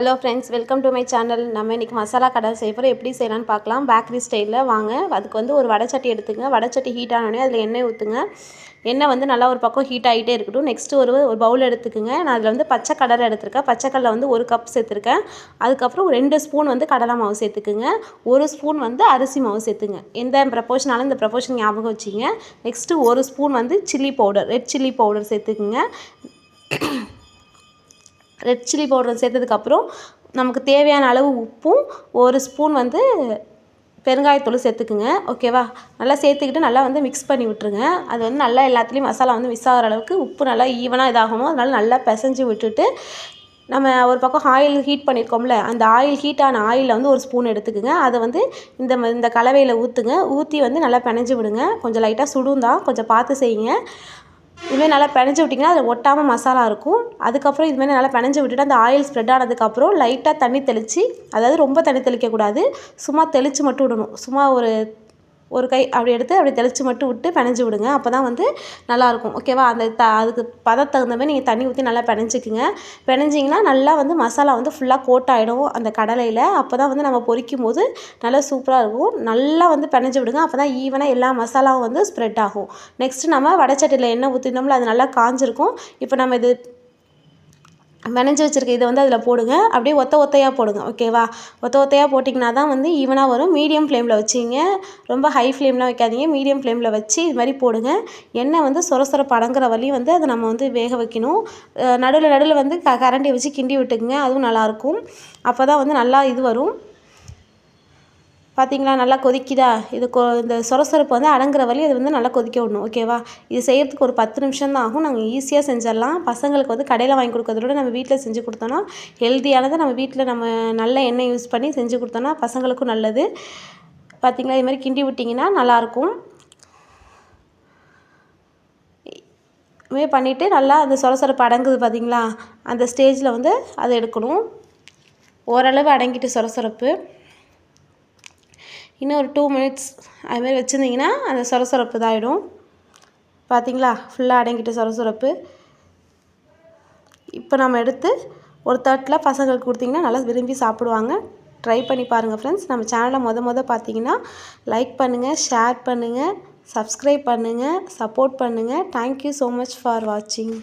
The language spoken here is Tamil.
Hello friends, welcome to my channel. நம்ம இன்றைக்கி மசாலா கடை செய்ய போகிறோம். எப்படி செய்யலான்னு பார்க்கலாம். பேக்கரி ஸ்டைலில் வாங்க. அதுக்கு வந்து ஒரு வடைச்சட்டி எடுத்துங்க. வடைச்சட்டி ஹீட் ஆனோடனே அதில் எண்ணெய் ஊற்றுங்க. எண்ணெய் வந்து நல்லா ஒரு பக்கம் ஹீட் ஆகிட்டே இருக்கட்டும். நெக்ஸ்ட்டு ஒரு பவுல் எடுத்துக்குங்க. நான் அதில் வந்து பச்சை கடலை எடுத்துருக்கேன். பச்சை கடலை வந்து 1 கப் சேர்த்துருக்கேன். அதுக்கப்புறம் 2 ஸ்பூன் வந்து கடலை மாவு சேர்த்துக்குங்க. 1 ஸ்பூன் வந்து அரிசி மாவு சேர்த்துங்க. எந்த ப்ரப்போர்ஷனாலும் இந்த ப்ரப்போர்ஷன் ஞாபகம் வச்சிங்க. நெக்ஸ்ட்டு 1 ஸ்பூன் வந்து chilli powder, red chilli powder சேர்த்துக்குங்க. ரெட் சில்லி பவுடர் சேர்த்ததுக்கப்புறம் நமக்கு தேவையான அளவு உப்பும் 1 ஸ்பூன் வந்து பெருங்காயத்தூள் சேர்த்துக்குங்க. ஓகேவா? நல்லா சேர்த்துக்கிட்டு நல்லா வந்து மிக்ஸ் பண்ணி விட்டுருங்க. அது வந்து நல்லா எல்லாத்துலேயும் மசாலா வந்து மிக்ஸ் ஆகிற அளவுக்கு உப்பு நல்லா ஈவனாக இதாகணும். அதனால் நல்லா பிசைஞ்சு விட்டுட்டு நம்ம ஒரு பக்கம் ஆயில் ஹீட் பண்ணியிருக்கோம்ல, அந்த ஹீட் ஆன ஆயிலில் வந்து 1 ஸ்பூன் எடுத்துக்குங்க. அதை வந்து இந்த கலவையில் ஊற்றுங்க. ஊற்றி வந்து நல்லா பிணைஞ்சு விடுங்க. கொஞ்சம் லைட்டாக சுடும் தான், கொஞ்சம் பார்த்து செய்யுங்க. இதுமாதிரி நல்லா பிணைஞ்சு விட்டிங்கன்னா அதில் ஒட்டாமல் மசாலா இருக்கும். அதுக்கப்புறம் இதுமாதிரி நல்லா பிணைஞ்சு விட்டுட்டு அந்த ஆயில் ஸ்ப்ரெட் ஆனதுக்கப்புறம் லைட்டாக தண்ணி தெளித்து, அதாவது ரொம்ப தண்ணி தெளிக்கக்கூடாது, சும்மா தெளித்து மட்டும் விடணும். சும்மா ஒரு கை அப்படி எடுத்து அப்படி தெளித்து மட்டும் விட்டு பிணைஞ்சு விடுங்க. அப்போ தான் வந்து நல்லாயிருக்கும். ஓகேவா? அதுக்கு பதத்துக்கு தகுந்த மாதிரி நீங்கள் தண்ணி ஊற்றி நல்லா பிணைஞ்சிக்குங்க. பிணைஞ்சிங்கன்னா நல்லா வந்து மசாலா வந்து ஃபுல்லாக கோட் ஆகிடும் அந்த கடலையில். அப்போ தான் வந்து நம்ம பொரிக்கும் போது நல்லா சூப்பராக இருக்கும். நல்லா வந்து பிணைஞ்சு விடுங்க. அப்போ தான் ஈவனாக எல்லா மசாலாவும் வந்து ஸ்ப்ரெட் ஆகும். நெக்ஸ்ட்டு நம்ம வடைச்சட்டியில் எண்ணெய் ஊற்றிருந்தோம்ல, அது நல்லா காஞ்சிருக்கும். இப்போ நம்ம இது பிணைஞ்சு வச்சுருக்க இதை வந்து அதில் போடுங்க. அப்படியே ஒத்தையாக போடுங்க. ஓகேவா? ஒத்தையாக போட்டிங்கன்னா தான் வந்து ஈவனாக வரும். மீடியம் ஃப்ளேமில் வச்சிங்க. ரொம்ப ஹை ஃப்ளேம்லாம் வைக்காதீங்க. மீடியம் ஃப்ளேமில் வச்சு இது மாதிரி போடுங்க. எண்ணெய் வந்து சொரசொரப்பு அடங்குற வரையும் வந்து அதை நம்ம வந்து வேக வைக்கணும். நடுவில் வந்து கரண்டியை வச்சு கிண்டி விட்டுக்குங்க. அதுவும் நல்லாயிருக்கும். அப்போ தான் வந்து நல்லா இது வரும். பார்த்திங்களா? நல்லா கொதிக்குதா? இந்த சொரசொரப்பு வந்து அடங்குற வரையும் இது வந்து நல்லா கொதிக்க விடணும். ஓகேவா? இது செய்கிறதுக்கு ஒரு 10 நிமிஷம் தான் ஆகும். நாங்கள் ஈஸியாக செஞ்சிடலாம். பசங்களுக்கு வந்து கடையில் வாங்கி கொடுக்கறத விட நம்ம வீட்டில் செஞ்சு கொடுத்தோன்னா ஹெல்த்தியானதை நம்ம வீட்டில் நம்ம நல்ல எண்ணெய் யூஸ் பண்ணி செஞ்சு கொடுத்தோன்னா பசங்களுக்கும் நல்லது. பார்த்திங்களா? இது மாதிரி கிண்டி விட்டிங்கன்னா நல்லாயிருக்கும். இதுமாதிரி பண்ணிவிட்டு நல்லா அந்த சொரசொரப்பு அடங்குது பார்த்திங்களா? அந்த ஸ்டேஜில் வந்து அதை எடுக்கணும். ஓரளவு அடங்கிட்டு சொரசொரப்பு இன்னும் ஒரு 2 மினிட்ஸ் அதுமாதிரி வச்சுருந்திங்கன்னா அந்த சொரசொரப்பு இதாகிடும். பார்த்திங்களா? ஃபுல்லாக அடங்கிட்டு சொரசொரப்பு. இப்போ நம்ம எடுத்து ஒரு தட்டில் பசங்களுக்கு கொடுத்திங்கன்னா நல்லா விரும்பி சாப்பிடுவாங்க. ட்ரை பண்ணி பாருங்கள் ஃப்ரெண்ட்ஸ். நம்ம சேனலை மொத பார்த்தீங்கன்னா லைக் பண்ணுங்கள், ஷேர் பண்ணுங்கள், சப்ஸ்கிரைப் பண்ணுங்கள், சப்போர்ட் பண்ணுங்கள். தேங்க்யூ ஸோ மச் ஃபார் வாட்சிங்.